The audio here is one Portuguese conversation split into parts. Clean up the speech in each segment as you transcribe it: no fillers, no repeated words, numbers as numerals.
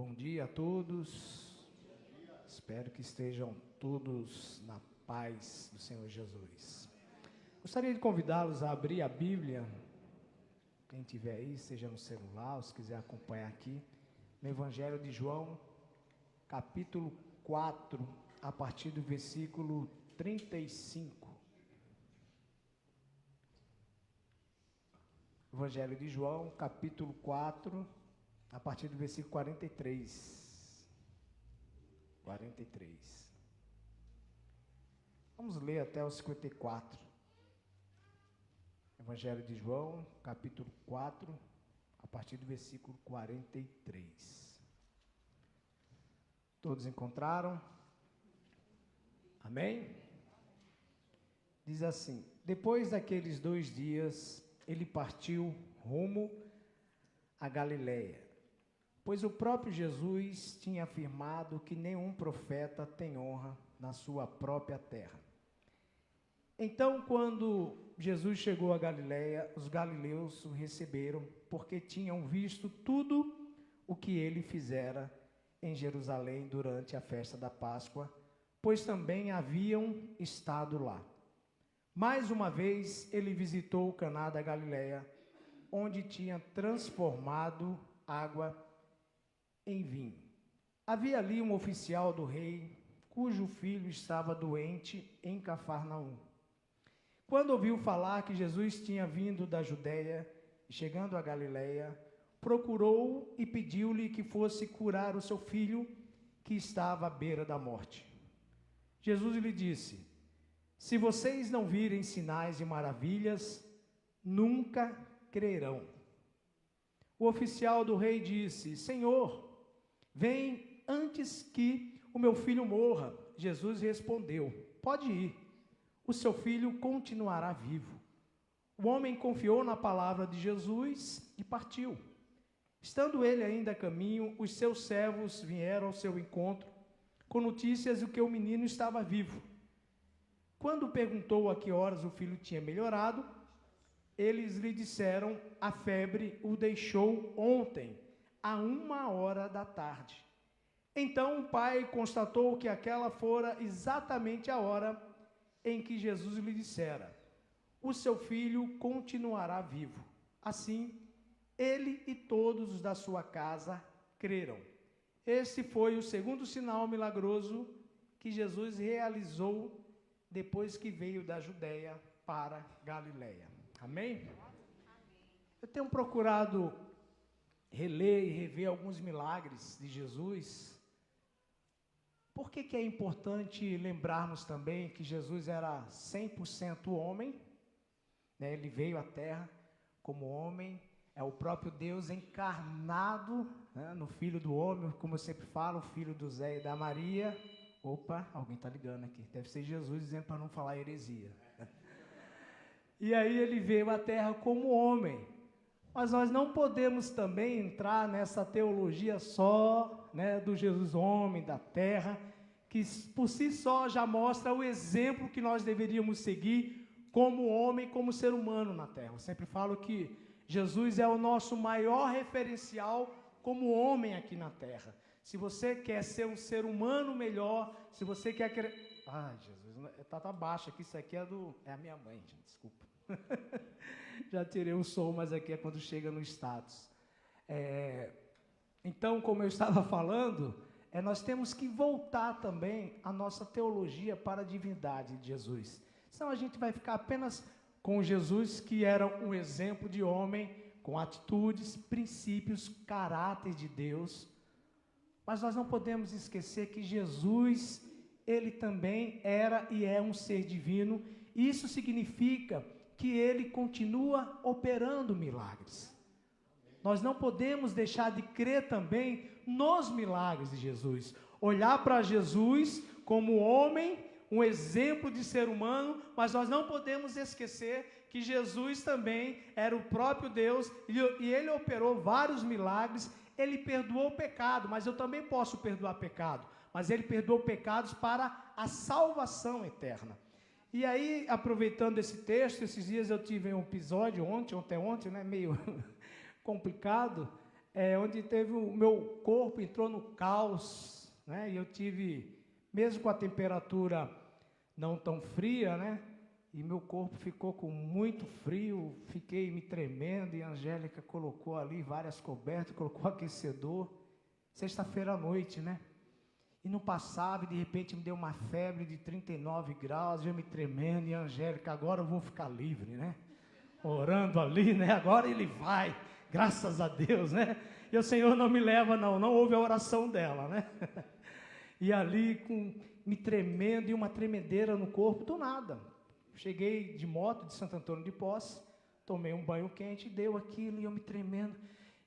Bom dia a todos. Espero que estejam todos na paz do Senhor Jesus. Gostaria de convidá-los a abrir a Bíblia. Quem tiver aí, seja no celular, ou se quiser acompanhar aqui, no Evangelho de João, capítulo 4, a partir do versículo 35. Evangelho de João, capítulo 4, a partir do versículo 43. 43. Vamos ler até o 54. Evangelho de João, capítulo 4, a partir do versículo 43. Todos encontraram? Amém? Diz assim: depois daqueles 2 dias, ele partiu rumo a Galiléia, pois o próprio Jesus tinha afirmado que nenhum profeta tem honra na sua própria terra. Então, quando Jesus chegou a Galiléia, os galileus o receberam, porque tinham visto tudo o que ele fizera em Jerusalém durante a festa da Páscoa, pois também haviam estado lá. Mais uma vez, ele visitou Caná da Galiléia, onde tinha transformado água em vinho. Havia ali um oficial do rei, cujo filho estava doente em Cafarnaum. Quando ouviu falar que Jesus tinha vindo da Judéia e chegando a Galiléia, procurou e pediu-lhe que fosse curar o seu filho, que estava à beira da morte. Jesus lhe disse: se vocês não virem sinais e maravilhas, nunca crerão. O oficial do rei disse: Senhor, vem antes que o meu filho morra. Jesus respondeu: pode ir, o seu filho continuará vivo. O homem confiou na palavra de Jesus e partiu. Estando ele ainda a caminho, os seus servos vieram ao seu encontro, com notícias de que o menino estava vivo. Quando perguntou a que horas o filho tinha melhorado, eles lhe disseram: a febre o deixou ontem, à 1h da tarde. Então o pai constatou que aquela fora exatamente a hora em que Jesus lhe dissera: o seu filho continuará vivo. Assim, ele e todos os da sua casa creram. Esse foi o segundo sinal milagroso que Jesus realizou depois que veio da Judéia para Galiléia. Amém? Eu tenho procurado reler e rever alguns milagres de Jesus. Por que é importante lembrarmos também que Jesus era 100% homem, né? Ele veio à terra como homem, é o próprio Deus encarnado, né, no Filho do Homem, como eu sempre falo, o filho do Zé e da Maria. Opa, alguém está ligando aqui. Deve ser Jesus dizendo para não falar heresia. E aí ele veio à terra como homem. Mas nós não podemos também entrar nessa teologia só, né, do Jesus homem, da terra, que por si só já mostra o exemplo que nós deveríamos seguir como homem, como ser humano na terra. Eu sempre falo que Jesus é o nosso maior referencial como homem aqui na terra. Se você quer ser um ser humano melhor, se você quer... Ai, Jesus, tá baixo aqui, isso aqui é a minha mãe, gente, desculpa. Já tirei o som, mas aqui é quando chega no status. Então, como eu estava falando, nós temos que voltar também a nossa teologia para a divindade de Jesus. Senão a gente vai ficar apenas com Jesus, que era um exemplo de homem, com atitudes, princípios, caráter de Deus. Mas nós não podemos esquecer que Jesus, ele também era e é um ser divino. Isso significa que ele continua operando milagres. Nós não podemos deixar de crer também nos milagres de Jesus. Olhar para Jesus como homem, um exemplo de ser humano, mas nós não podemos esquecer que Jesus também era o próprio Deus e ele operou vários milagres. Ele perdoou o pecado, mas eu também posso perdoar pecado. Mas ele perdoou pecados para a salvação eterna. E aí, aproveitando esse texto, esses dias eu tive um episódio, ontem, né, meio complicado. onde teve o meu corpo entrou no caos, né? E eu tive, mesmo com a temperatura não tão fria, né? E meu corpo ficou com muito frio, fiquei me tremendo, e a Angélica colocou ali várias cobertas, colocou aquecedor, sexta-feira à noite, né? E não passava, e de repente me deu uma febre de 39 graus, eu me tremendo, e a Angélica, agora eu vou ficar livre, né? Orando ali, né? Agora ele vai, graças a Deus, né? E o Senhor não me leva, não houve a oração dela, né? E ali, me tremendo, e uma tremedeira no corpo, do nada. Cheguei de moto de Santo Antônio de Posse, tomei um banho quente, deu aquilo, e eu me tremendo.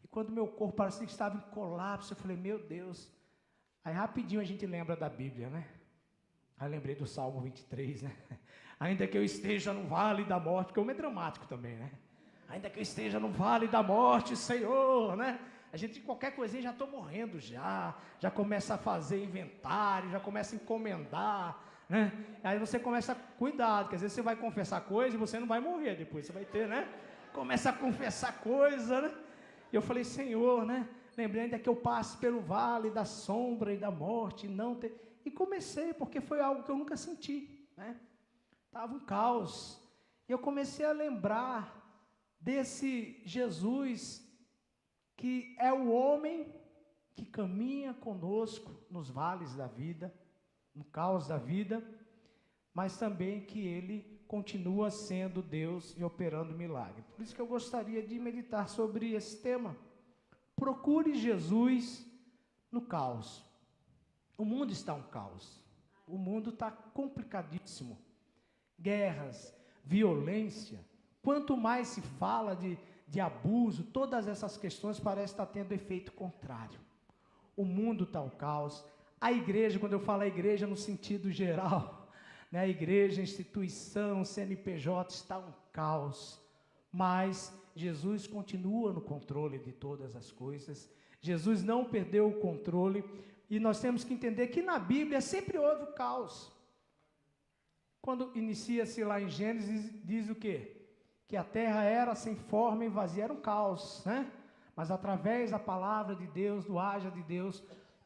E quando meu corpo parecia que estava em colapso, eu falei, meu Deus. Aí rapidinho a gente lembra da Bíblia, né? Aí lembrei do Salmo 23, né? Ainda que eu esteja no vale da morte, porque o homem é dramático também, né? Ainda que eu esteja no vale da morte, Senhor, né? A gente, qualquer coisinha, já estou morrendo já começa a fazer inventário, já começa a encomendar, né? Aí você começa a cuidar, porque às vezes você vai confessar coisa e você não vai morrer depois, você vai ter, né? Começa a confessar coisa, né? E eu falei, Senhor, né? Lembrei ainda que eu passe pelo vale da sombra e da morte, e comecei, porque foi algo que eu nunca senti, né? Estava um caos, e eu comecei a lembrar desse Jesus, que é o homem que caminha conosco nos vales da vida, no caos da vida, mas também que ele continua sendo Deus e operando milagre. Por isso que eu gostaria de meditar sobre esse tema. Procure Jesus no caos. O mundo está um caos. O mundo está complicadíssimo. Guerras, violência. Quanto mais se fala de abuso, todas essas questões parecem estar tendo efeito contrário. O mundo está um caos. A igreja, quando eu falo a igreja no sentido geral, né, a igreja, a instituição, CNPJ, está um caos. Mas Jesus continua no controle de todas as coisas. Jesus não perdeu o controle. E nós temos que entender que na Bíblia sempre houve o caos. Quando inicia-se lá em Gênesis, diz o quê? Que a terra era sem forma e vazia, era um caos, né? Mas através da palavra de Deus, do haja de Deus,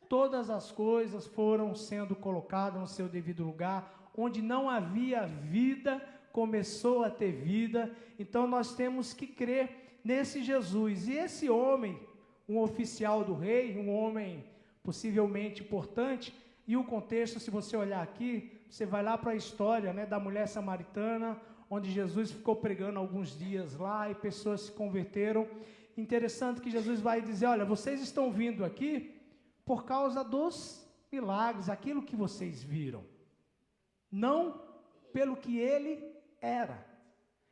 todas as coisas foram sendo colocadas no seu devido lugar. Onde não havia vida, começou a ter vida. Então nós temos que crer nesse Jesus. E esse homem, um oficial do rei, um homem possivelmente importante, e o contexto, se você olhar aqui, você vai lá para a história, né, da mulher samaritana, onde Jesus ficou pregando alguns dias lá e pessoas se converteram. Interessante que Jesus vai dizer, olha, vocês estão vindo aqui por causa dos milagres, aquilo que vocês viram, não pelo que ele era.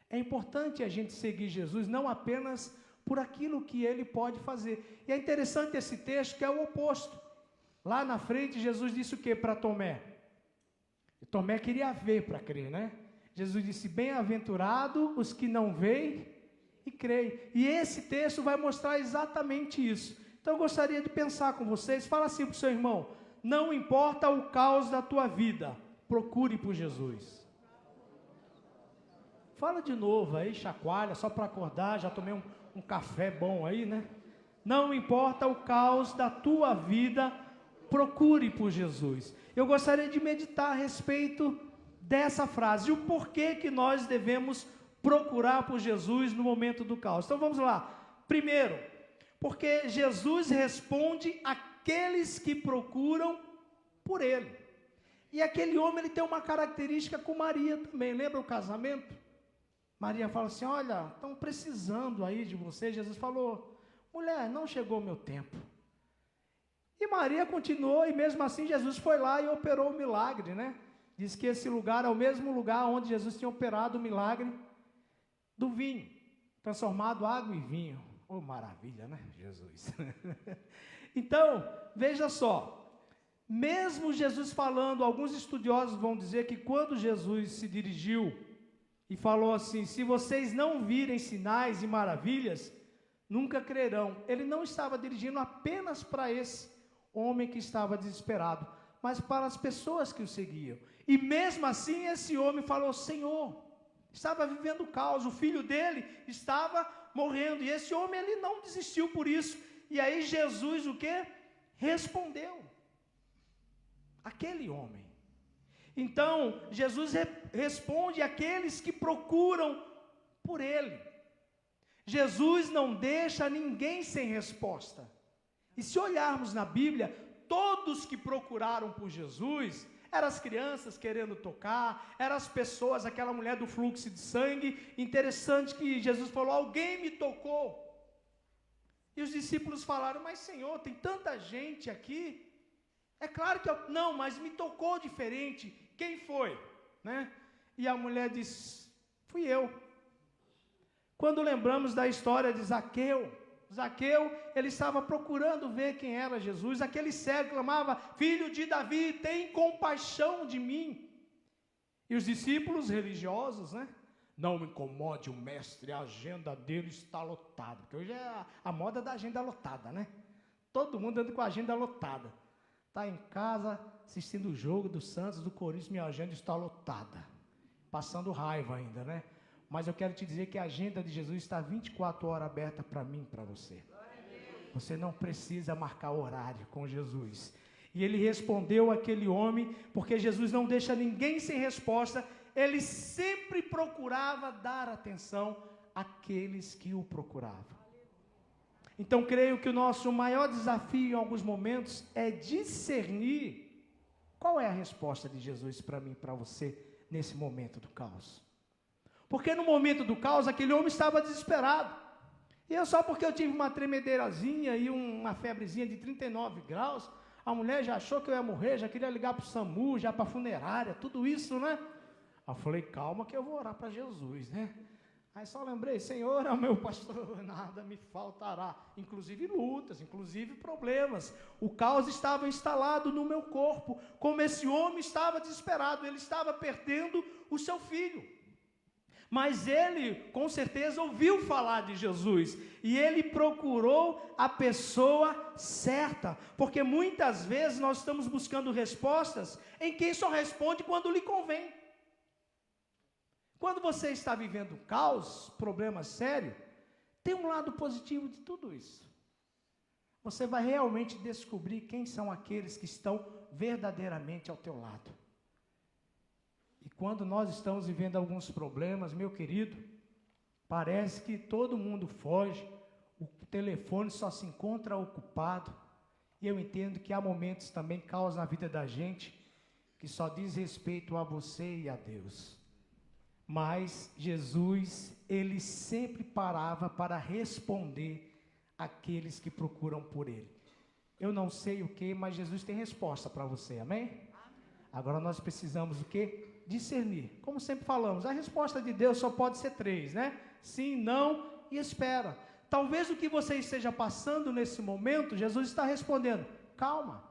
É importante a gente seguir Jesus, não apenas por aquilo que ele pode fazer. E é interessante esse texto, que é o oposto. Lá na frente, Jesus disse o que para Tomé? E Tomé queria ver para crer, né? Jesus disse, bem-aventurado os que não veem e creem. E esse texto vai mostrar exatamente isso. Então eu gostaria de pensar com vocês, fala assim para o seu irmão, não importa o caos da tua vida, procure por Jesus. Fala de novo aí, chacoalha, só para acordar, já tomei um café bom aí, né? Não importa o caos da tua vida, procure por Jesus. Eu gostaria de meditar a respeito dessa frase, e o porquê que nós devemos procurar por Jesus no momento do caos. Então vamos lá. Primeiro, porque Jesus responde àqueles que procuram por ele. E aquele homem, ele tem uma característica com Maria também. Lembra o casamento? Maria fala assim, olha, estão precisando aí de você. Jesus falou, mulher, não chegou o meu tempo. E Maria continuou, e mesmo assim Jesus foi lá e operou o milagre, né? Diz que esse lugar é o mesmo lugar onde Jesus tinha operado o milagre do vinho, transformado água em vinho. Oh, maravilha, né, Jesus? Então, veja só, mesmo Jesus falando, alguns estudiosos vão dizer que quando Jesus se dirigiu e falou assim, se vocês não virem sinais e maravilhas, nunca crerão. Ele não estava dirigindo apenas para esse homem que estava desesperado, mas para as pessoas que o seguiam. E mesmo assim esse homem falou, Senhor, estava vivendo caos, o filho dele estava morrendo, e esse homem ele não desistiu por isso, E aí Jesus o quê? Respondeu. Aquele homem. Então, Jesus responde àqueles que procuram por ele. Jesus não deixa ninguém sem resposta. E se olharmos na Bíblia, todos que procuraram por Jesus, eram as crianças querendo tocar, eram as pessoas, aquela mulher do fluxo de sangue. Interessante que Jesus falou, alguém me tocou. E os discípulos falaram, mas Senhor, tem tanta gente aqui. É claro que não, mas me tocou diferente. Quem foi? Né? E a mulher disse, fui eu. Quando lembramos da história de Zaqueu, ele estava procurando ver quem era Jesus. Aquele cego clamava, filho de Davi, tem compaixão de mim. E os discípulos religiosos, né? Não me incomode o mestre, a agenda dele está lotada. Porque hoje é a moda da agenda lotada, né? Todo mundo anda com a agenda lotada. Está em casa, assistindo o jogo do Santos, do Corinthians, minha agenda está lotada. Passando raiva ainda, né? Mas eu quero te dizer que a agenda de Jesus está 24 horas aberta para mim e para você. Você não precisa marcar horário com Jesus. E ele respondeu àquele homem, porque Jesus não deixa ninguém sem resposta. Ele sempre procurava dar atenção àqueles que o procuravam. Então, creio que o nosso maior desafio em alguns momentos é discernir qual é a resposta de Jesus para mim e para você nesse momento do caos. Porque no momento do caos, aquele homem estava desesperado. E eu só porque eu tive uma tremedeirazinha e uma febrezinha de 39 graus, a mulher já achou que eu ia morrer, já queria ligar para o SAMU, já para a funerária, tudo isso, né? Aí eu falei, calma que eu vou orar para Jesus, né? Aí só lembrei, Senhor é o meu pastor, nada me faltará, inclusive lutas, inclusive problemas. O caos estava instalado no meu corpo, como esse homem estava desesperado, ele estava perdendo o seu filho. Mas ele, com certeza, ouviu falar de Jesus, e ele procurou a pessoa certa, porque muitas vezes nós estamos buscando respostas em quem só responde quando lhe convém. Quando você está vivendo caos, problema sério, tem um lado positivo de tudo isso. Você vai realmente descobrir quem são aqueles que estão verdadeiramente ao teu lado. E quando nós estamos vivendo alguns problemas, meu querido, parece que todo mundo foge, o telefone só se encontra ocupado. E eu entendo que há momentos também, caos na vida da gente, que só diz respeito a você e a Deus. Mas Jesus, ele sempre parava para responder àqueles que procuram por ele. Eu não sei o que, mas Jesus tem resposta para você, amém? Agora nós precisamos o quê? Discernir. Como sempre falamos, a resposta de Deus só pode ser 3, né? Sim, não e espera. Talvez o que você esteja passando nesse momento, Jesus está respondendo, calma,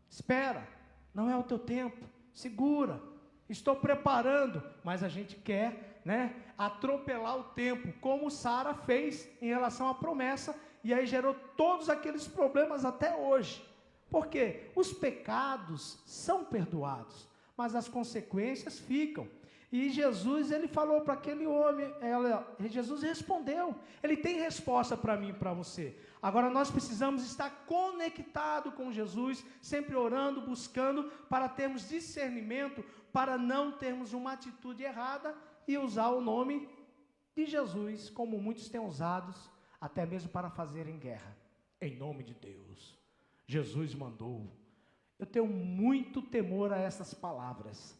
espera, não é o teu tempo, segura. Estou preparando, mas a gente quer, né, atropelar o tempo, como Sara fez em relação à promessa, e aí gerou todos aqueles problemas até hoje. Por quê? Os pecados são perdoados, mas as consequências ficam. E Jesus, ele falou para aquele homem, Jesus respondeu, ele tem resposta para mim e para você. Agora nós precisamos estar conectados com Jesus, sempre orando, buscando, para termos discernimento, para não termos uma atitude errada e usar o nome de Jesus, como muitos têm usado, até mesmo para fazerem guerra. Em nome de Deus, Jesus mandou. Eu tenho muito temor a essas palavras.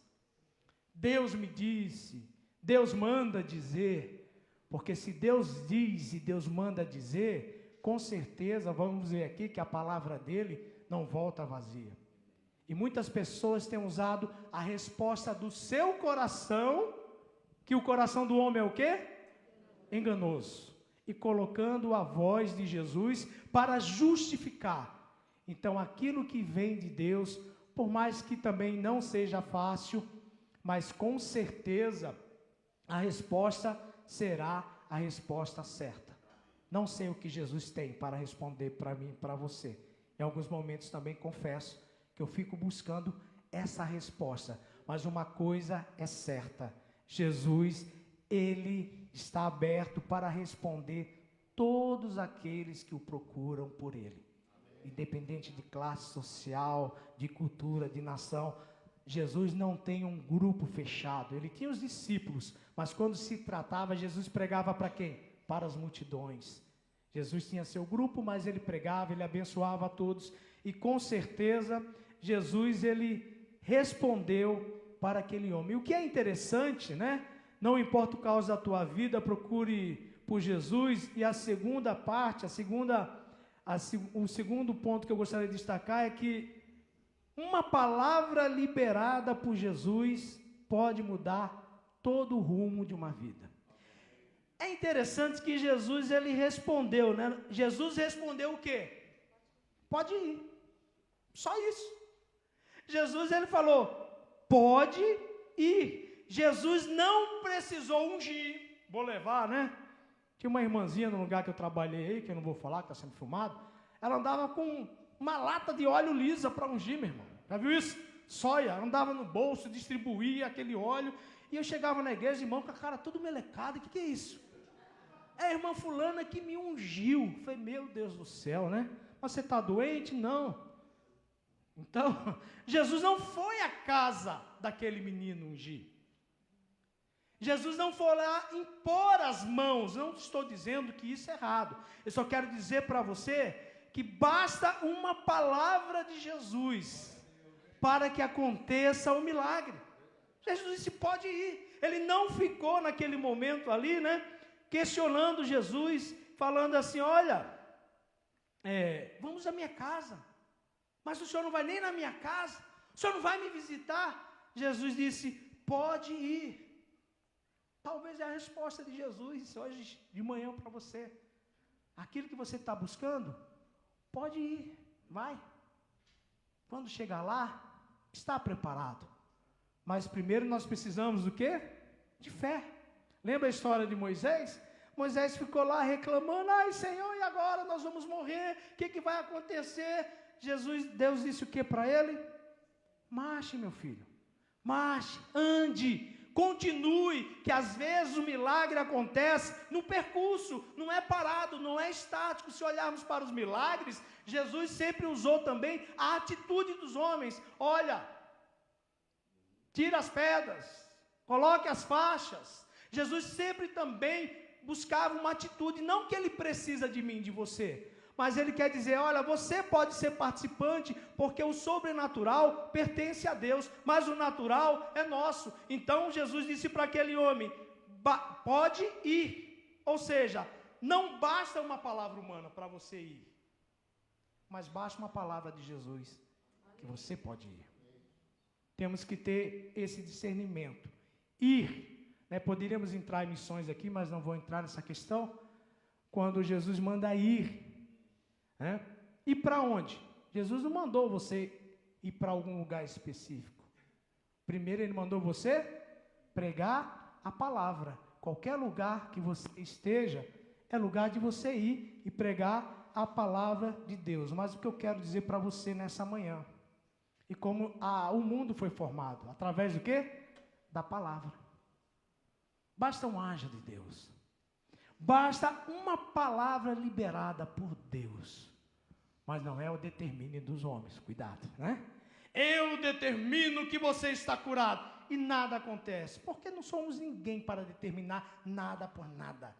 Deus me disse, Deus manda dizer, porque se Deus diz e Deus manda dizer, com certeza, vamos ver aqui que a palavra dele não volta vazia. E muitas pessoas têm usado a resposta do seu coração, que o coração do homem é o quê? Enganoso. E colocando a voz de Jesus para justificar. Então aquilo que vem de Deus, por mais que também não seja fácil, mas com certeza a resposta será a resposta certa. Não sei o que Jesus tem para responder para mim e para você. Em alguns momentos também confesso que eu fico buscando essa resposta. Mas uma coisa é certa, Jesus, ele está aberto para responder todos aqueles que o procuram por Ele. Independente de classe social, de cultura, de nação, Jesus não tem um grupo fechado. Ele tinha os discípulos, mas quando se tratava, Jesus pregava para quem? Para as multidões. Jesus tinha seu grupo, mas ele pregava, ele abençoava a todos. E com certeza, Jesus, ele respondeu para aquele homem. E o que é interessante, né? Não importa o caos da tua vida, procure por Jesus. E a segunda parte, o segundo ponto que eu gostaria de destacar é que uma palavra liberada por Jesus pode mudar todo o rumo de uma vida. É interessante que Jesus, ele respondeu, né? Jesus respondeu o quê? Pode ir. Só isso. Jesus, ele falou, pode ir. Jesus não precisou ungir. Vou levar, né? Tinha uma irmãzinha no lugar que eu trabalhei aí, que eu não vou falar, que está sendo filmado. Ela andava com uma lata de óleo lisa para ungir, meu irmão. Já viu isso? Soia, andava no bolso, distribuía aquele óleo. E eu chegava na igreja, irmão, com a cara tudo melecada. O que é isso? É a irmã fulana que me ungiu. Eu falei, meu Deus do céu, né? Mas você está doente? Não. Então, Jesus não foi à casa daquele menino ungir. Jesus não foi lá impor as mãos. Não estou dizendo que isso é errado. Eu só quero dizer para você que basta uma palavra de Jesus para que aconteça o milagre. Jesus disse, pode ir. Ele não ficou naquele momento ali, né, questionando Jesus, falando assim, olha, vamos à minha casa, mas o senhor não vai nem na minha casa, o senhor não vai me visitar. Jesus disse, pode ir. Talvez é a resposta de Jesus hoje de manhã para você. Aquilo que você está buscando, pode ir, vai. Quando chegar lá, está preparado. Mas primeiro nós precisamos do quê? De fé. Lembra a história de Moisés? Moisés ficou lá reclamando, ai Senhor, e agora nós vamos morrer, o que vai acontecer? Deus disse o que para ele? Marche, meu filho, marche, ande, continue, que às vezes o milagre acontece no percurso, não é parado, não é estático. Se olharmos para os milagres, Jesus sempre usou também a atitude dos homens. Olha, tira as pedras, coloque as faixas. Jesus sempre também buscava uma atitude, não que ele precisa de mim, de você, mas ele quer dizer, olha, você pode ser participante, porque o sobrenatural pertence a Deus, mas o natural é nosso. Então Jesus disse para aquele homem, pode ir. Ou seja, não basta uma palavra humana para você ir, mas basta uma palavra de Jesus, que você pode ir. Temos que ter esse discernimento. Ir, né? Poderíamos entrar em missões aqui, mas não vou entrar nessa questão. Quando Jesus manda ir, né? E para onde? Jesus não mandou você ir para algum lugar específico. Primeiro ele mandou você pregar a palavra. Qualquer lugar que você esteja, é lugar de você ir e pregar a palavra de Deus. Mas o que eu quero dizer para você nessa manhã, e como o mundo foi formado, através do quê? Da palavra. Basta um anjo de Deus. Basta uma palavra liberada por Deus. Mas não é o determínio dos homens, cuidado, né? Eu determino que você está curado. E nada acontece, porque não somos ninguém para determinar nada por nada.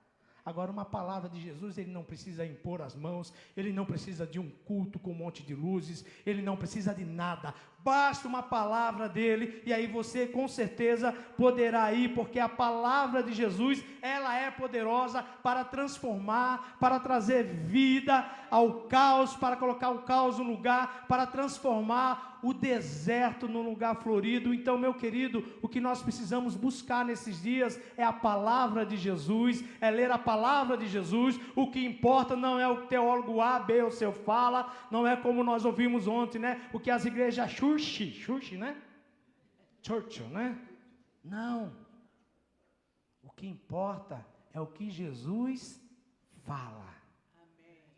Agora, uma palavra de Jesus, ele não precisa impor as mãos, ele não precisa de um culto com um monte de luzes, ele não precisa de nada. Basta uma palavra dele, e aí você com certeza poderá ir, porque a palavra de Jesus, ela é poderosa para transformar, para trazer vida ao caos, para colocar o caos no lugar, para transformar o deserto num lugar florido. Então, meu querido, o que nós precisamos buscar nesses dias é a palavra de Jesus, é ler a palavra de Jesus. O que importa não é o teólogo A, B ou C fala, não é como nós ouvimos ontem, né? O que as igrejas Church, né? Churchill, né? Não. O que importa é o que Jesus fala.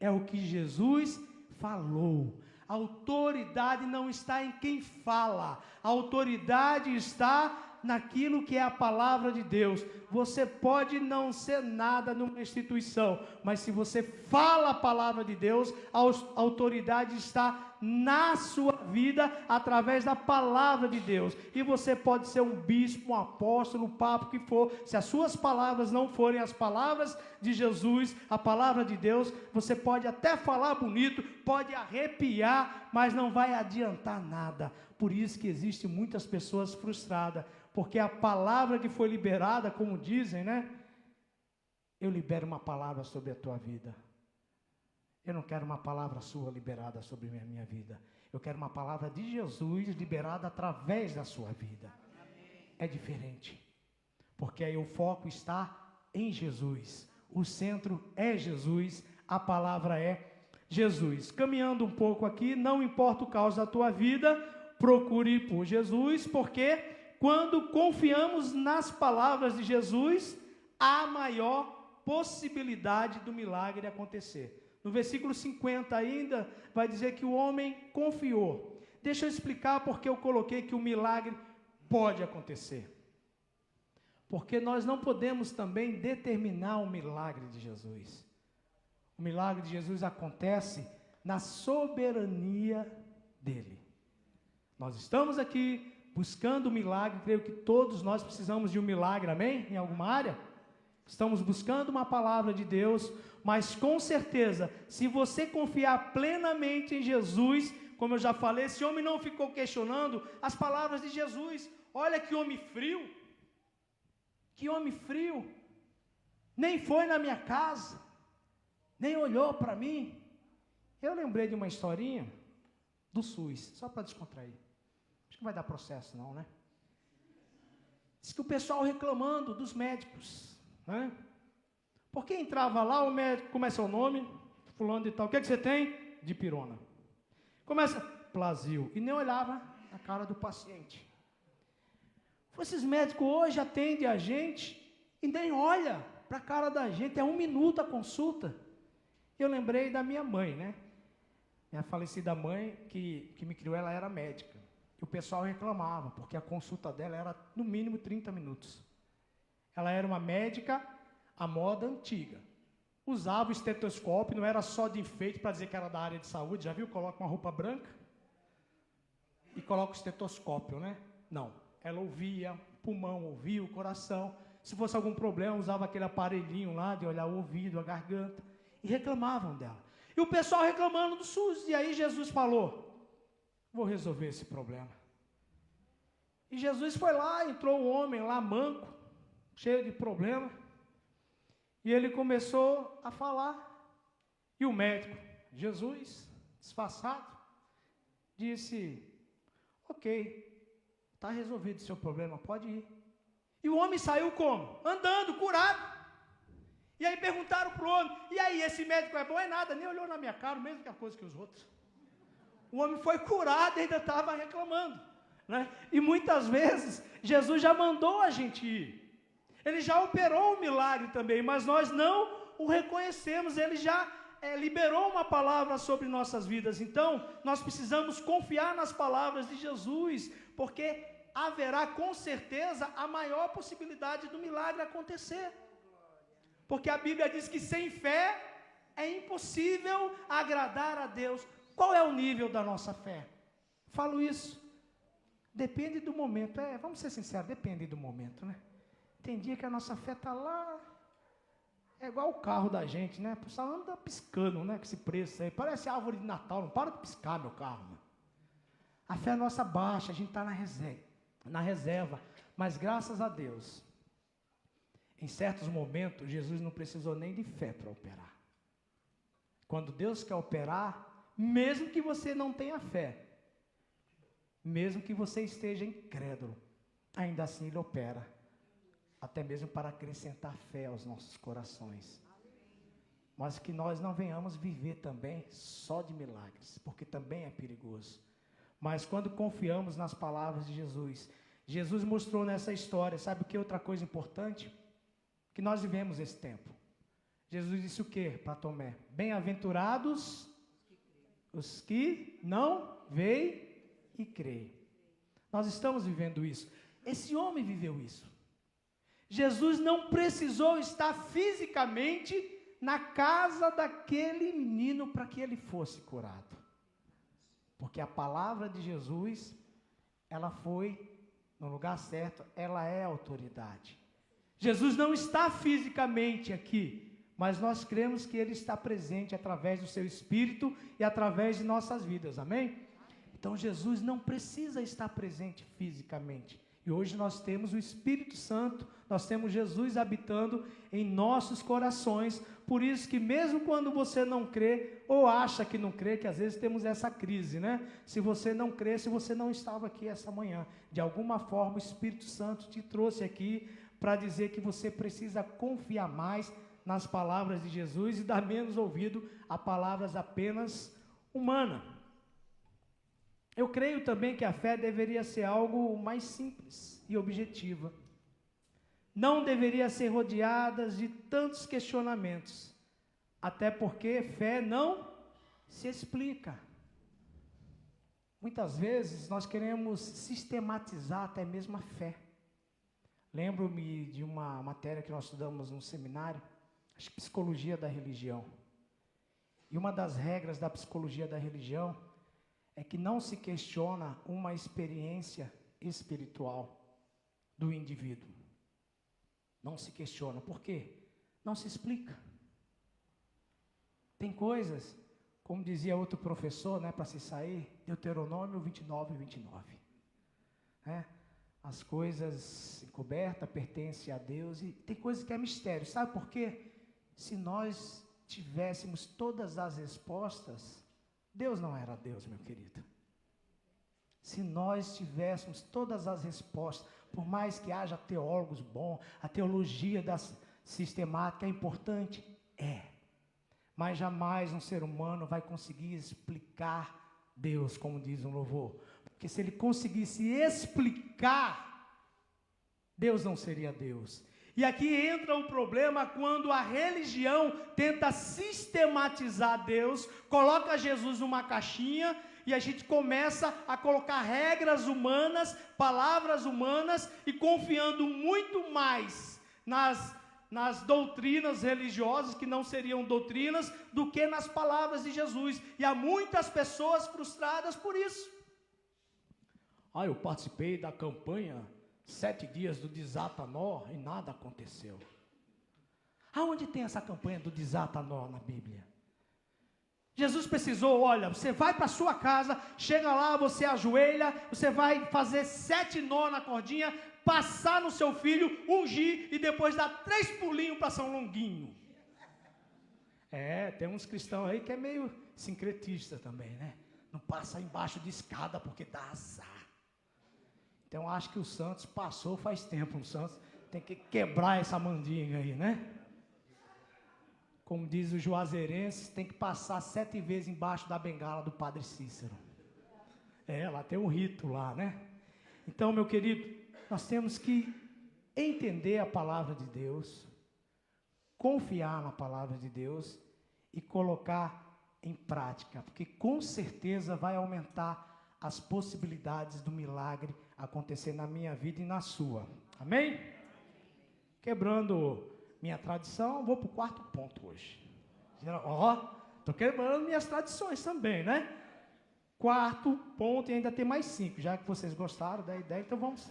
É o que Jesus falou. A autoridade não está em quem fala. A autoridade está naquilo que é a palavra de Deus. Você pode não ser nada numa instituição, mas se você fala a palavra de Deus, a autoridade está na sua vida, através da palavra de Deus. E você pode ser um bispo, um apóstolo, um papa, o que for. Se as suas palavras não forem as palavras de Jesus, a palavra de Deus, você pode até falar bonito, pode arrepiar, mas não vai adiantar nada. Por isso que existem muitas pessoas frustradas, porque a palavra que foi liberada, como dizem, né? Eu libero uma palavra sobre a tua vida. Eu não quero uma palavra sua liberada sobre a minha vida. Eu quero uma palavra de Jesus liberada através da sua vida. É diferente. Porque aí o foco está em Jesus. O centro é Jesus. A palavra é Jesus. Caminhando um pouco aqui, não importa o caos da tua vida, procure ir por Jesus, porque quando confiamos nas palavras de Jesus, há maior possibilidade do milagre acontecer. No versículo 50 ainda, vai dizer que o homem confiou. Deixa eu explicar porque eu coloquei que o milagre pode acontecer. Porque nós não podemos também determinar o milagre de Jesus. O milagre de Jesus acontece na soberania dele. Nós estamos aqui buscando o milagre, creio que todos nós precisamos de um milagre, amém? Em alguma área? Estamos buscando uma palavra de Deus, mas com certeza, se você confiar plenamente em Jesus, como eu já falei, esse homem não ficou questionando as palavras de Jesus. Olha que homem frio, nem foi na minha casa, nem olhou para mim. Eu lembrei de uma historinha do SUS, só para descontrair. Acho que não vai dar processo não, né? Diz que o pessoal reclamando dos médicos, né? Porque entrava lá, o médico, como é seu nome? Fulano de tal. O que é que você tem? Dipirona. Começa, Plasil. E nem olhava a cara do paciente. Esses médicos hoje atendem a gente e nem olha para a cara da gente. É 1 minuto a consulta. Eu lembrei da minha mãe, né? Minha falecida mãe, que me criou, ela era médica. E o pessoal reclamava, porque a consulta dela era no mínimo 30 minutos. Ela era uma médica à moda antiga. Usava o estetoscópio, não era só de enfeite para dizer que era da área de saúde. Já viu? Coloca uma roupa branca e coloca o estetoscópio, né? Não. Ela ouvia, o pulmão ouvia, o coração. Se fosse algum problema, usava aquele aparelhinho lá de olhar o ouvido, a garganta. E reclamavam dela. E o pessoal reclamando do SUS. E aí Jesus falou, vou resolver esse problema. E Jesus foi lá, entrou um homem lá, manco, cheio de problema. E ele começou a falar. E o médico, Jesus, disfarçado, disse, ok, está resolvido o seu problema, pode ir. E o homem saiu como? Andando, curado. E aí perguntaram para o homem, e aí, esse médico é bom? É nada, nem olhou na minha cara, mesma coisa que os outros. O homem foi curado e ainda estava reclamando, né? E muitas vezes, Jesus já mandou a gente ir. Ele já operou um milagre também, mas nós não o reconhecemos. Ele já liberou uma palavra sobre nossas vidas. Então, nós precisamos confiar nas palavras de Jesus, porque haverá com certeza a maior possibilidade do milagre acontecer. Porque a Bíblia diz que sem fé é impossível agradar a Deus. Qual é o nível da nossa fé? Falo isso. Depende do momento. Vamos ser sinceros, depende do momento, né? Tem dia que a nossa fé está lá, é igual o carro da gente, né? O pessoal anda piscando, né? Com esse preço aí, parece árvore de Natal, não para de piscar meu carro, mano. A fé nossa baixa, a gente está na reserva, mas graças a Deus, em certos momentos, Jesus não precisou nem de fé para operar. Quando Deus quer operar, mesmo que você não tenha fé, mesmo que você esteja incrédulo, ainda assim Ele opera. Até mesmo para acrescentar fé aos nossos corações. Mas que nós não venhamos viver também só de milagres, porque também é perigoso. Mas quando confiamos nas palavras de Jesus, Jesus mostrou nessa história, sabe o que é outra coisa importante? Que nós vivemos esse tempo. Jesus disse o que para Tomé? Bem-aventurados os que não veem e creem. Nós estamos vivendo isso. Esse homem viveu isso. Jesus não precisou estar fisicamente na casa daquele menino para que ele fosse curado. Porque a palavra de Jesus, ela foi no lugar certo, ela é autoridade. Jesus não está fisicamente aqui, mas nós cremos que ele está presente através do seu Espírito e através de nossas vidas, amém? Então Jesus não precisa estar presente fisicamente. E hoje nós temos o Espírito Santo, nós temos Jesus habitando em nossos corações. Por isso que mesmo quando você não crê, ou acha que não crê, que às vezes temos essa crise, né? Se você não crê, se você não estava aqui essa manhã, de alguma forma o Espírito Santo te trouxe aqui para dizer que você precisa confiar mais nas palavras de Jesus e dar menos ouvido a palavras apenas humanas. Eu creio também que a fé deveria ser algo mais simples e objetiva. Não deveria ser rodeada de tantos questionamentos, até porque fé não se explica. Muitas vezes nós queremos sistematizar até mesmo a fé. Lembro-me de uma matéria que nós estudamos no seminário, acho que psicologia da religião. E uma das regras da psicologia da religião é que não se questiona uma experiência espiritual do indivíduo. Não se questiona. Por quê? Não se explica. Tem coisas, como dizia outro professor, né, para se sair, Deuteronômio 29 e 29. As coisas encobertas pertencem a Deus e tem coisas que é mistério. Sabe por quê? Se nós tivéssemos todas as respostas, Deus não era Deus, meu querido. Se nós tivéssemos todas as respostas, por mais que haja teólogos bons, a teologia da sistemática é importante, mas jamais um ser humano vai conseguir explicar Deus, como diz um louvor. Porque se ele conseguisse explicar, Deus não seria Deus. E aqui entra o problema quando a religião tenta sistematizar Deus, coloca Jesus numa caixinha e a gente começa a colocar regras humanas, palavras humanas e confiando muito mais nas doutrinas religiosas, que não seriam doutrinas, do que nas palavras de Jesus. E há muitas pessoas frustradas por isso. Eu participei da campanha 7 dias do Desata Nó e nada aconteceu. Aonde tem essa campanha do Desata Nó na Bíblia? Jesus precisou, olha, você vai para a sua casa, chega lá, você ajoelha, você vai fazer 7 nó na cordinha, passar no seu filho, ungir e depois dar 3 pulinhos para São Longuinho. Tem uns cristãos aí que é meio sincretista também, né? Não passa embaixo de escada porque dá azar. Então, acho que o Santos passou faz tempo. O Santos tem que quebrar essa mandinga aí, né? Como diz o Juazeirense, tem que passar 7 vezes embaixo da bengala do Padre Cícero. Lá tem um rito lá, né? Então, meu querido, nós temos que entender a palavra de Deus, confiar na palavra de Deus e colocar em prática, porque com certeza vai aumentar as possibilidades do milagre acontecer na minha vida e na sua. Amém? Quebrando minha tradição, vou para o 4º ponto hoje. Estou quebrando minhas tradições também, né? 4º ponto e ainda tem mais 5, já que vocês gostaram da ideia, então vamos.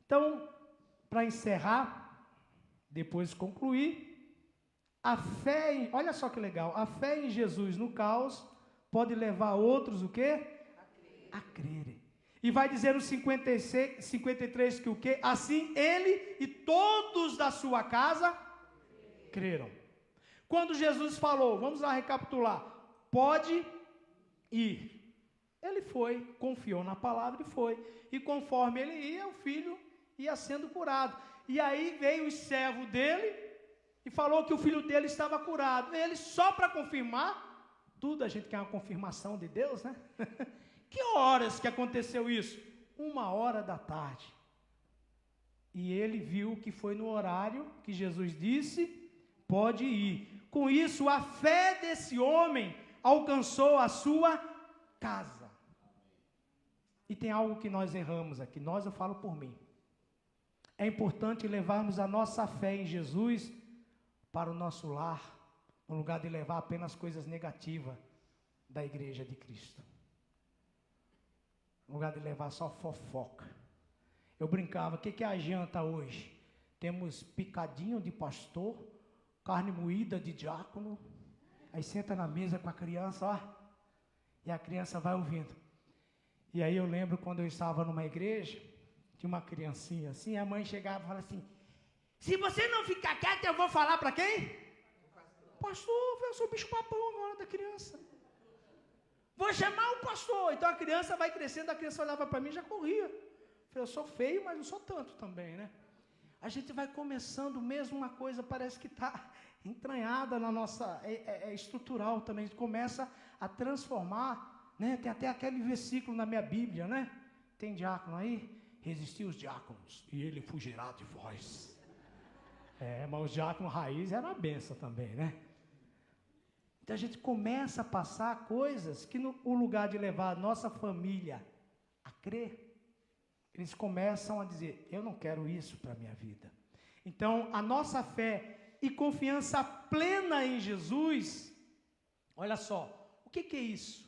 Então, para encerrar, depois de concluir, a fé, olha só que legal, a fé em Jesus no caos pode levar outros o quê? A crerem. E vai dizer no 53 que o quê? Assim ele e todos da sua casa creram. Quando Jesus falou, vamos lá recapitular, pode ir. Ele foi, confiou na palavra e foi. E conforme ele ia, o filho ia sendo curado. E aí veio o servo dele e falou que o filho dele estava curado. Ele, só para confirmar, tudo a gente quer uma confirmação de Deus, né? Que horas que aconteceu isso? 1h da tarde. E ele viu que foi no horário que Jesus disse, pode ir. Com isso, a fé desse homem alcançou a sua casa. E tem algo que nós erramos aqui, eu falo por mim. É importante levarmos a nossa fé em Jesus para o nosso lar, no lugar de levar apenas coisas negativas da igreja de Cristo. No lugar de levar só fofoca. Eu brincava, o que é a janta hoje? Temos picadinho de pastor, carne moída de diácono, aí senta na mesa com a criança, ó, e a criança vai ouvindo. E aí eu lembro quando eu estava numa igreja, tinha uma criancinha assim, a mãe chegava e falava assim, se você não ficar quieto, eu vou falar para quem? Pastor, eu sou o bicho papão agora da criança. Vou chamar o pastor. Então a criança vai crescendo, a criança olhava para mim e já corria. Eu sou feio, mas não sou tanto também, né? A gente vai começando mesmo, uma coisa parece que está entranhada na nossa, é estrutural também. A gente começa a transformar, né? Tem até aquele versículo na minha Bíblia, né? Tem diácono aí? Resisti os diáconos e ele fugirá de vós. Mas os diáconos raiz era uma benção também, né? Então a gente começa a passar coisas que no lugar de levar a nossa família a crer, eles começam a dizer, eu não quero isso para a minha vida. Então a nossa fé e confiança plena em Jesus, olha só, o que é isso?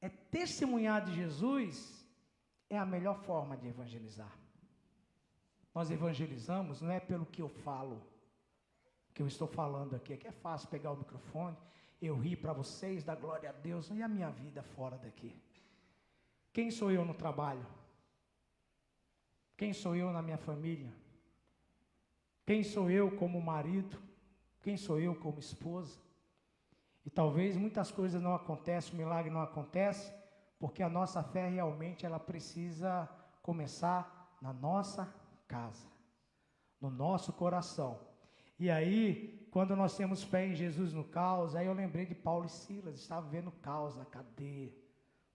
É testemunhar de Jesus, é a melhor forma de evangelizar. Nós evangelizamos não é pelo que eu falo, que eu estou falando aqui, que é fácil pegar o microfone, eu rir para vocês, dar glória a Deus, e a minha vida fora daqui? Quem sou eu no trabalho? Quem sou eu na minha família? Quem sou eu como marido? Quem sou eu como esposa? E talvez muitas coisas não acontecem, o milagre não acontece, porque a nossa fé realmente ela precisa começar na nossa casa, no nosso coração. E aí, quando nós temos fé em Jesus no caos, aí eu lembrei de Paulo e Silas, estavam vendo caos na cadeia,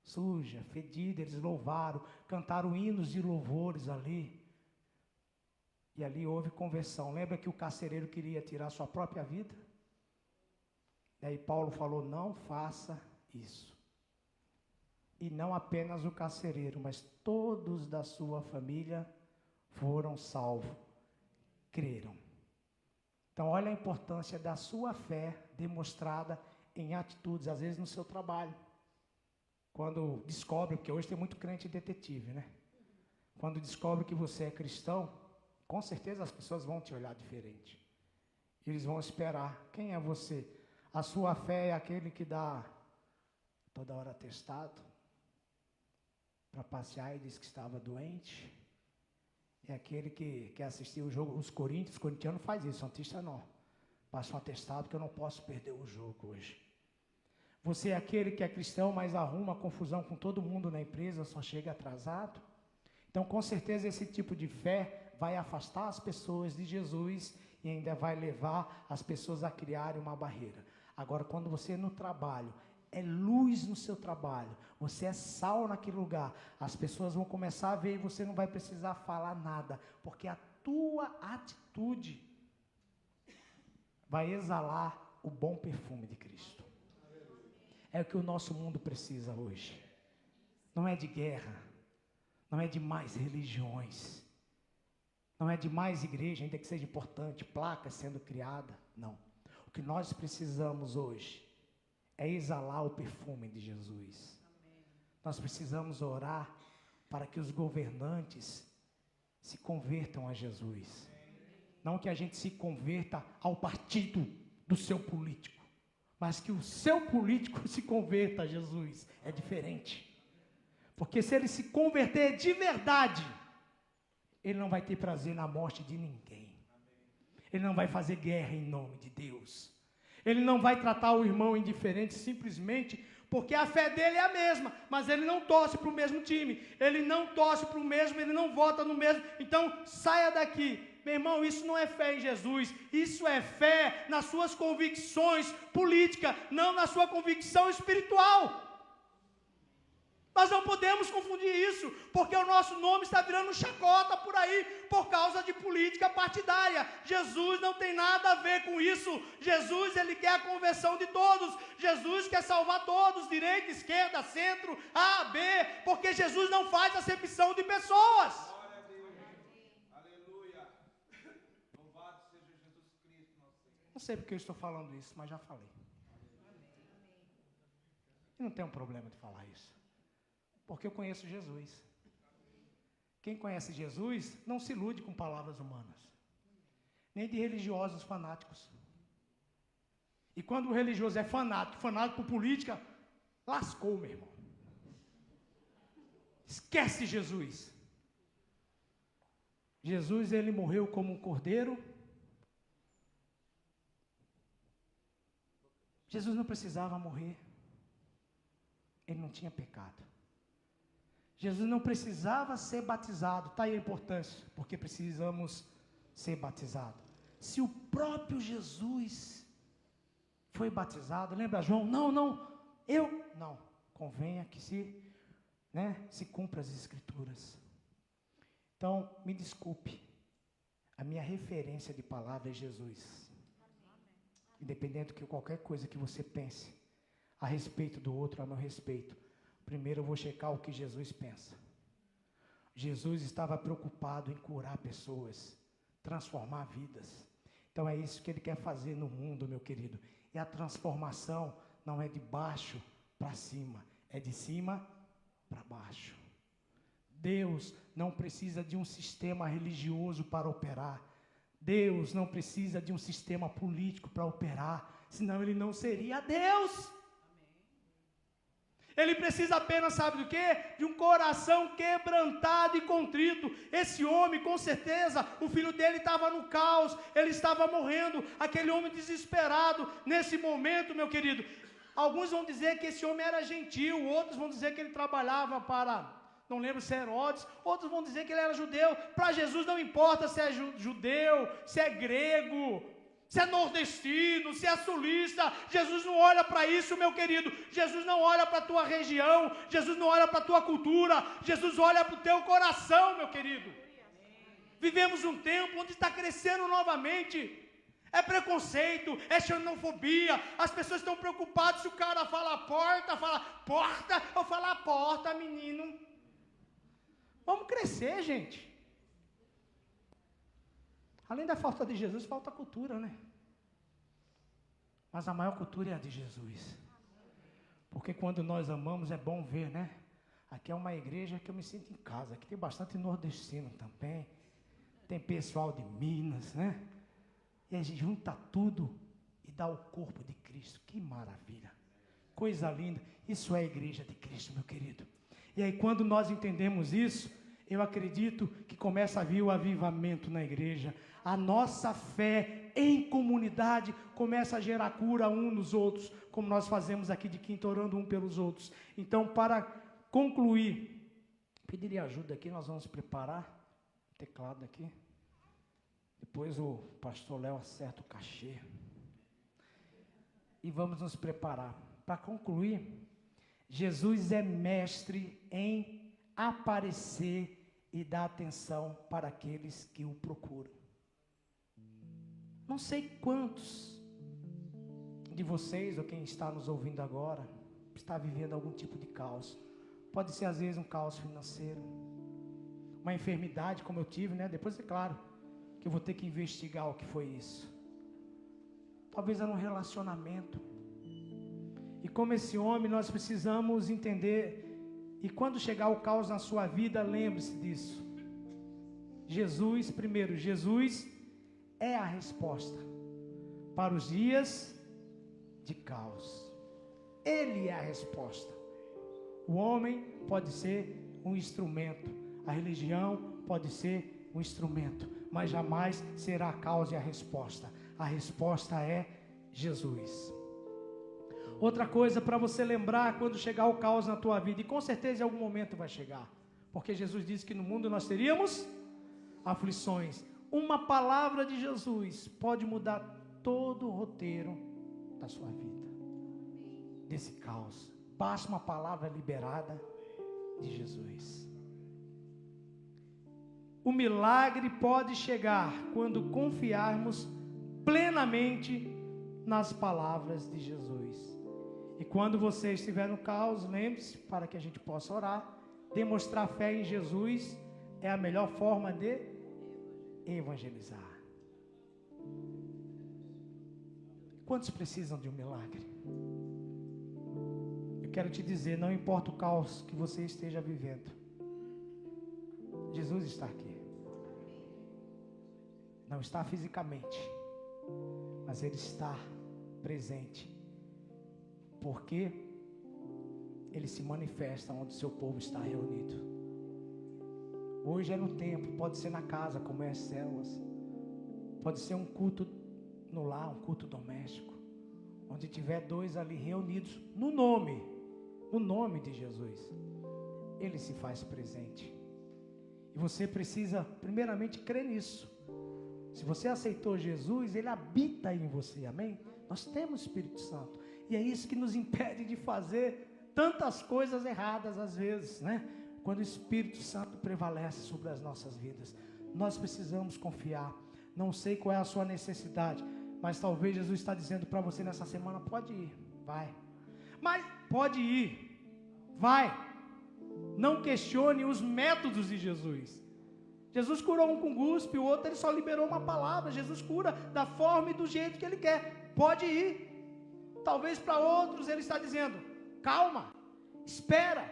suja, fedida, eles louvaram, cantaram hinos de louvores ali. E ali houve conversão. Lembra que o carcereiro queria tirar sua própria vida? E aí Paulo falou, não faça isso. E não apenas o carcereiro, mas todos da sua família foram salvos, creram. Então, olha a importância da sua fé demonstrada em atitudes, às vezes no seu trabalho. Quando descobre, porque hoje tem muito crente detetive, né? Quando descobre que você é cristão, com certeza as pessoas vão te olhar diferente. Eles vão esperar. Quem é você? A sua fé é aquele que dá toda hora atestado para passear e diz que estava doente. É aquele que quer assistir o jogo. Os corintianos fazem isso, Santista não. Passa um atestado que eu não posso perder o jogo hoje. Você é aquele que é cristão, mas arruma confusão com todo mundo na empresa, só chega atrasado. Então, com certeza, esse tipo de fé vai afastar as pessoas de Jesus e ainda vai levar as pessoas a criarem uma barreira. Agora, quando você no trabalho, é luz no seu trabalho, você é sal naquele lugar, as pessoas vão começar a ver e você não vai precisar falar nada, porque a tua atitude vai exalar o bom perfume de Cristo. É o que o nosso mundo precisa hoje. Não é de guerra, não é de mais religiões, não é de mais igreja, ainda que seja importante, placas sendo criada, não. O que nós precisamos hoje é exalar o perfume de Jesus. Amém. Nós precisamos orar para que os governantes se convertam a Jesus. Amém. Não que a gente se converta ao partido do seu político, mas que o seu político se converta a Jesus. É diferente. Porque se ele se converter de verdade, ele não vai ter prazer na morte de ninguém. Ele não vai fazer guerra em nome de Deus. Ele não vai tratar o irmão indiferente simplesmente porque a fé dele é a mesma, mas ele não torce para o mesmo time, ele não torce para o mesmo, ele não vota no mesmo. Então saia daqui. Meu irmão, isso não é fé em Jesus, isso é fé nas suas convicções políticas, não na sua convicção espiritual. Nós não podemos confundir isso, porque o nosso nome está virando chacota por aí, por causa de política partidária. Jesus não tem nada a ver com isso. Jesus, ele quer a conversão de todos. Jesus quer salvar todos, direita, esquerda, centro, A, B, porque Jesus não faz acepção de pessoas. Glória a Deus. Aleluia. Louvado seja Jesus Cristo, nosso Senhor. Não sei porque eu estou falando isso, mas já falei. E não tem um problema de falar isso. Porque eu conheço Jesus. Quem conhece Jesus não se ilude com palavras humanas, nem de religiosos fanáticos. E quando o religioso é fanático por política, lascou, meu irmão. Esquece Jesus. Jesus, ele morreu como um cordeiro. Jesus não precisava morrer. Ele não tinha pecado. Jesus não precisava ser batizado. Está aí a importância, porque precisamos ser batizados. Se o próprio Jesus foi batizado, lembra João? Não. Convenha que se cumpra as escrituras. Então, me desculpe, a minha referência de palavra é Jesus. Independente de qualquer coisa que você pense a respeito do outro, a meu respeito, primeiro eu vou checar o que Jesus pensa. Jesus estava preocupado em curar pessoas, transformar vidas. Então é isso que ele quer fazer no mundo, meu querido. E a transformação não é de baixo para cima, é de cima para baixo. Deus não precisa de um sistema religioso para operar. Deus não precisa de um sistema político para operar, senão ele não seria Deus. Ele precisa apenas, sabe do quê? De um coração quebrantado e contrito. Esse homem, com certeza, o filho dele estava no caos, ele estava morrendo, aquele homem desesperado. Nesse momento, meu querido, alguns vão dizer que esse homem era gentil, outros vão dizer que ele trabalhava para, não lembro se é Herodes, outros vão dizer que ele era judeu. Para Jesus não importa se é judeu, se é grego, se é nordestino, se é sulista. Jesus não olha para isso, meu querido. Jesus não olha para a tua região, Jesus não olha para a tua cultura, Jesus olha para o teu coração, meu querido. Vivemos um tempo onde está crescendo novamente. É preconceito, é xenofobia. As pessoas estão preocupadas se o cara fala porta, ou fala porta, menino. Vamos crescer, gente. Além da falta de Jesus, falta cultura, né? Mas a maior cultura é a de Jesus. Porque quando nós amamos, é bom ver, né? Aqui é uma igreja que eu me sinto em casa. Aqui tem bastante nordestino também. Tem pessoal de Minas, né? E a gente junta tudo e dá o corpo de Cristo. Que maravilha. Coisa linda. Isso é a igreja de Cristo, meu querido. E aí quando nós entendemos isso, eu acredito que começa a vir o avivamento na igreja. A nossa fé em comunidade começa a gerar cura uns nos outros, como nós fazemos aqui de Quinta, orando um pelos outros. Então, para concluir, pediria ajuda aqui, nós vamos preparar o teclado aqui. Depois o pastor Léo acerta o cachê. E vamos nos preparar. Para concluir, Jesus é mestre em aparecer e dar atenção para aqueles que o procuram. Não sei quantos de vocês, ou quem está nos ouvindo agora, está vivendo algum tipo de caos. Pode ser às vezes um caos financeiro, uma enfermidade como eu tive, né? Depois é claro que eu vou ter que investigar o que foi isso. Talvez era um relacionamento. E como esse homem, nós precisamos entender. E quando chegar o caos na sua vida, lembre-se disso. Jesus, primeiro, Jesus é a resposta para os dias de caos. Ele é a resposta. O homem pode ser um instrumento. A religião pode ser um instrumento. Mas jamais será a causa e a resposta. A resposta é Jesus. Outra coisa para você lembrar quando chegar o caos na tua vida, e com certeza em algum momento vai chegar, porque Jesus disse que no mundo nós teríamos aflições. Uma palavra de Jesus pode mudar todo o roteiro da sua vida, desse caos. Basta uma palavra liberada de Jesus. O milagre pode chegar quando confiarmos plenamente nas palavras de Jesus. E quando você estiver no caos, lembre-se, para que a gente possa orar, demonstrar fé em Jesus é a melhor forma de evangelizar. Quantos precisam de um milagre? Eu quero te dizer, não importa o caos que você esteja vivendo, Jesus está aqui. Não está fisicamente, mas Ele está presente, porque Ele se manifesta onde o seu povo está reunido. Hoje é no templo, pode ser na casa, como é as células, pode ser um culto no lar, um culto doméstico, onde tiver dois ali reunidos no nome de Jesus, Ele se faz presente. E você precisa primeiramente crer nisso. Se você aceitou Jesus, Ele habita em você, amém? Nós temos o Espírito Santo, e é isso que nos impede de fazer tantas coisas erradas às vezes, né? Quando o Espírito Santo prevalece sobre as nossas vidas, nós precisamos confiar. Não sei qual é a sua necessidade, mas talvez Jesus está dizendo para você nessa semana: pode ir, vai. Mas pode ir, vai. Não questione os métodos de Jesus. Jesus curou um com guspe, o outro Ele só liberou uma palavra. Jesus cura da forma e do jeito que Ele quer. Pode ir. Talvez para outros Ele está dizendo: calma, espera,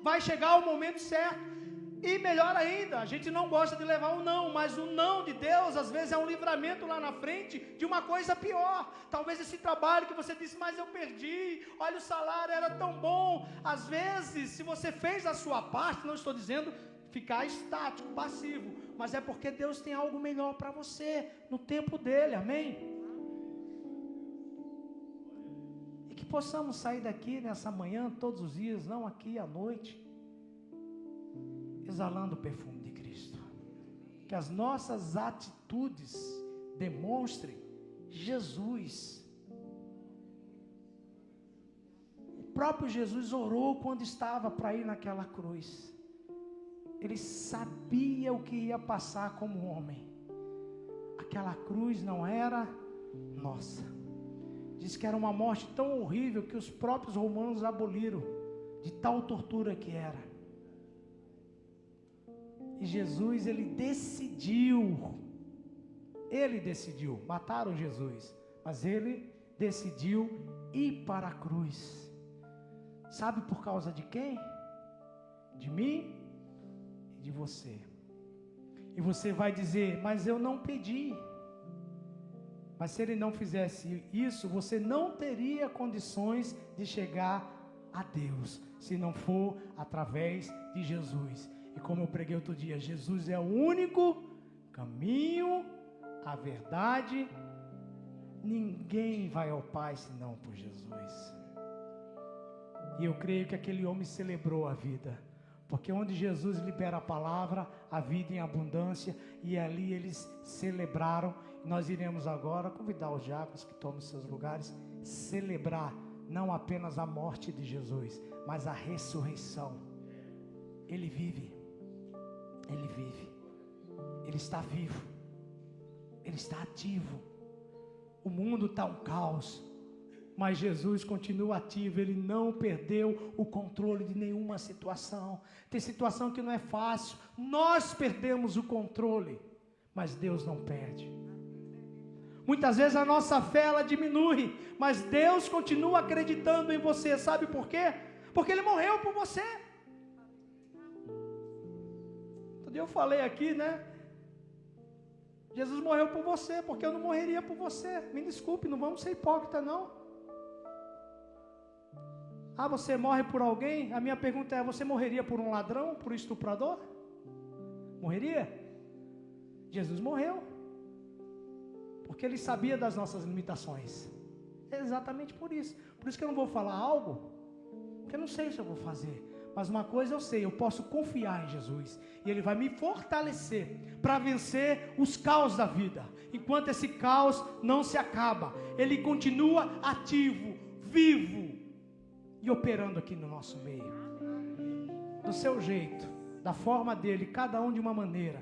vai chegar o momento certo. E melhor ainda, a gente não gosta de levar um não, mas o não de Deus às vezes é um livramento lá na frente de uma coisa pior. Talvez esse trabalho que você disse: mas eu perdi, olha, o salário era tão bom. Às vezes, se você fez a sua parte, não estou dizendo ficar estático, passivo, mas é porque Deus tem algo melhor para você, no tempo dele, amém? E que possamos sair daqui nessa manhã, todos os dias, não aqui à noite, exalando o perfume de Cristo. Que as nossas atitudes demonstrem Jesus. O próprio Jesus orou quando estava para ir naquela cruz. Ele sabia o que ia passar como homem. Aquela cruz não era nossa. Diz que era uma morte tão horrível que os próprios romanos aboliram, de tal tortura que era. E Jesus, ele decidiu, mataram Jesus, mas ele decidiu ir para a cruz. Sabe por causa de quem? De mim e de você. E você vai dizer: mas eu não pedi. Mas se ele não fizesse isso, você não teria condições de chegar a Deus, se não for através de Jesus. E como eu preguei outro dia, Jesus é o único caminho, a verdade. Ninguém vai ao Pai senão por Jesus. E eu creio que aquele homem celebrou a vida, porque onde Jesus libera a palavra, a vida em abundância, e ali eles celebraram. Nós iremos agora convidar os diáconos que tomem seus lugares, celebrar não apenas a morte de Jesus, mas a ressurreição. Ele vive, Ele vive, Ele está vivo, Ele está ativo. O mundo está um caos, mas Jesus continua ativo. Ele não perdeu o controle de nenhuma situação. Tem situação que não é fácil, nós perdemos o controle, mas Deus não perde. Muitas vezes a nossa fé ela diminui, mas Deus continua acreditando em você. Sabe por quê? Porque Ele morreu por você. Outro dia eu falei aqui, né? Jesus morreu por você, porque eu não morreria por você. Me desculpe, não vamos ser hipócritas não. Ah, você morre por alguém? A minha pergunta é: você morreria por um ladrão, por um estuprador? Morreria? Jesus morreu, porque Ele sabia das nossas limitações. É exatamente por isso. Por isso que eu não vou falar algo, porque eu não sei se eu vou fazer. Mas uma coisa eu sei, eu posso confiar em Jesus, e Ele vai me fortalecer para vencer os caos da vida. Enquanto esse caos não se acaba, Ele continua ativo, vivo e operando aqui no nosso meio. do seu jeito, da forma dele, cada um de uma maneira.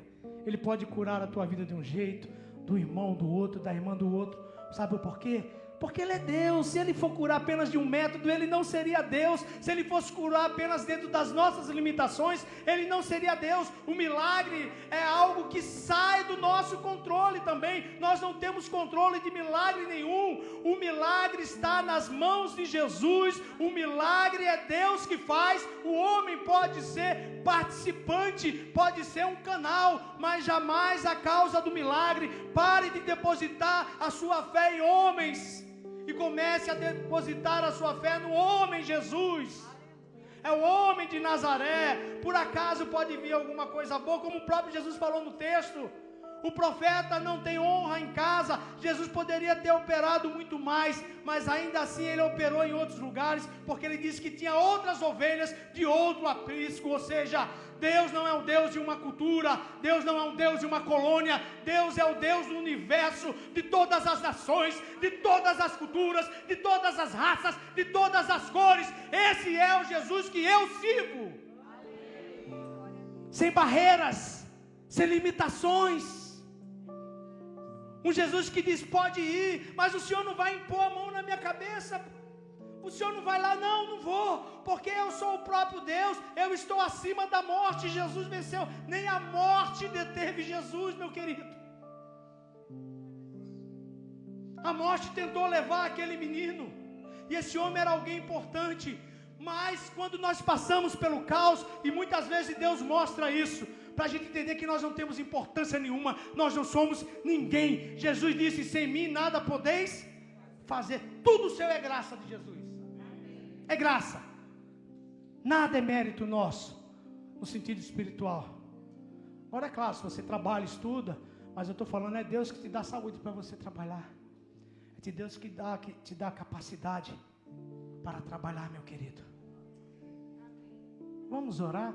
Ele pode curar a tua vida de um jeito, do irmão do outro, da irmã do outro. Sabe por quê? Porque Ele é Deus. Se Ele for curar apenas de um método, Ele não seria Deus. Se Ele fosse curar apenas dentro das nossas limitações, Ele não seria Deus. O milagre é algo que sai do nosso controle também. Nós não temos controle de milagre nenhum. O milagre está nas mãos de Jesus. O milagre é Deus que faz. O homem pode ser participante, pode ser um canal, mas jamais a causa do milagre. Pare de depositar a sua fé em homens e comece a depositar a sua fé no homem Jesus. É o homem de Nazaré. Por acaso pode vir alguma coisa boa, como o próprio Jesus falou no texto. O profeta não tem honra em casa. Jesus poderia ter operado muito mais, mas ainda assim ele operou em outros lugares, porque ele disse que tinha outras ovelhas de outro aprisco. Ou seja, Deus não é o Deus de uma cultura, Deus não é um Deus de uma colônia, Deus é o Deus do universo, de todas as nações, de todas as culturas, de todas as raças, de todas as cores. Esse é o Jesus que eu sigo. Sem barreiras, sem limitações. Um Jesus que diz: pode ir, mas o Senhor não vai impor a mão na minha cabeça. O Senhor não vai lá, não vou, porque eu sou o próprio Deus, eu estou acima da morte. Jesus venceu, nem a morte deteve Jesus, meu querido. A morte tentou levar aquele menino, e esse homem era alguém importante, mas quando nós passamos pelo caos, e muitas vezes Deus mostra isso, para a gente entender que nós não temos importância nenhuma, nós não somos ninguém. Jesus disse: sem mim nada podeis fazer, tudo seu é graça de Jesus, é graça, nada é mérito nosso, no sentido espiritual. Agora é claro, se você trabalha, estuda, mas eu estou falando, é Deus que te dá saúde para você trabalhar, é Deus que te dá capacidade para trabalhar, meu querido. Vamos orar?